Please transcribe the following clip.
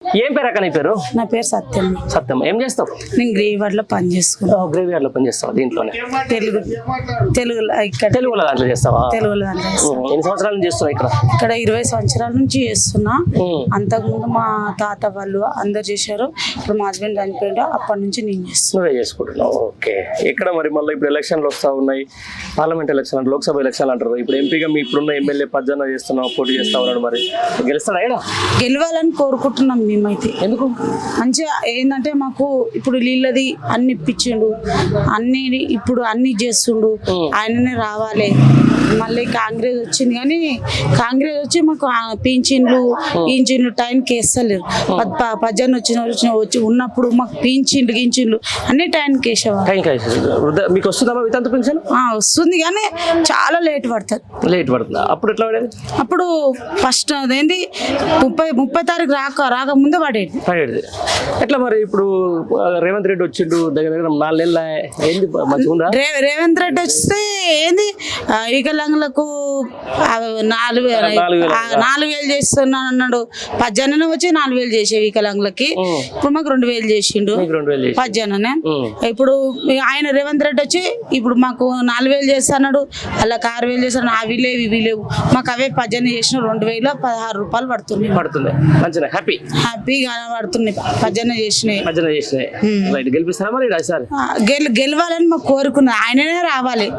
ఏం పేరు అక్క నీ పేరు? నా పేరు సత్యం. సత్యం. ఏం చేస్తావు? నేను గ్రేవాడ్లో పని చేసుకున్నాను. గ్రేవ్ యార్డ్ లో పని చేస్తావా? దీంట్లోనే తెలుగులో ఇక్కడ తెలుగులో దాంట్లో చేస్తావా? తెలుగులో దాంట్లో చేస్తాను. ఎన్ని సంవత్సరాల నుంచి చేస్తున్నావు ఇక్కడ? ఇక్కడ 20 సంవత్సరాల నుంచి చేస్తున్నా. అంతకుముందు మా తాత వాళ్ళు అందరు చేశారు. ఇప్పుడు మా హస్బెండ్ చనిపోయాడు, అప్పటి నుంచి నేను చేస్తాను. నువ్వే చేసుకుంటున్నావు. ఓకే. ఇక్కడ మరి మళ్ళీ ఇప్పుడు ఎలక్షన్లు వస్తూ ఉన్నాయి. పార్లమెంట్ ఎలక్షన్ అంటారు, లోక్సభ ఎలక్షన్ అంటారు. ఇప్పుడు ఎంపీగా మీ ఇప్పుడున్న ఎమ్మెల్యే పజ్జన చేస్తున్నావు, పోటీ చేస్తా ఉన్నాడు. మరి గెలుస్తాడా? గెలవాలని కోరుకుంటున్నాం మేమైతే. ఎందుకు? మంచిగా ఏంటంటే మాకు ఇప్పుడు నీళ్ళది అన్ని ఇప్పించిండు, అన్ని ఇప్పుడు అన్ని చేస్తుండు. ఆయననే రావాలి. మళ్ళీ కాంగ్రెస్ వచ్చింది కానీ కాంగ్రెస్ వచ్చి మాకు పింఛన్లు గించిన్లు టైంకి వేస్తలేరు. పజ్జన వచ్చి ఉన్నప్పుడు మాకు గించిన్లు అన్ని టైంకి వేసేవారు. మీకు వస్తుందా వితంత పెన్షన్? వస్తుంది కానీ చాలా లేట్ పడుతుంది. లేట్ పడుతుందా? అప్పుడు ఎట్లా పడేది? అప్పుడు ఫస్ట్ అదేంటి 30 తారీఖు రాకముందే పడేది. ఎట్లా మరి ఇప్పుడు రేవంత్ రెడ్డి వచ్చిండు, దగ్గర దగ్గర 4 నెలల ఏంది మంచిగా ఉందా? రేవంత్ రెడ్డి వస్తే ఏంది వికలాంగులకు 4,000 చేస్తున్నా అన్నాడు. పజ్జననే వచ్చి 4,000 చేసే వికలాంగులకి. ఇప్పుడు మాకు 2,000 చేసిండు పజ్జననే. ఇప్పుడు ఆయన రేవంత్ రెడ్డి వచ్చి ఇప్పుడు మాకు 4,000 చేస్తాడు, అలా 6,000 చేస్తాడు. అవి లేవు ఇవి లేవు. మాకు అవే పజ్జన చేసిన 2,016 రూపాయలు పడుతుంది. మంచిగా హ్యాపీగా పడుతున్నాయి. పజ్జన చేసినాయి. గెలిపిస్తారా మరి? గెలవాలని మాకు కోరుకున్నది. ఆయననే రావాలి.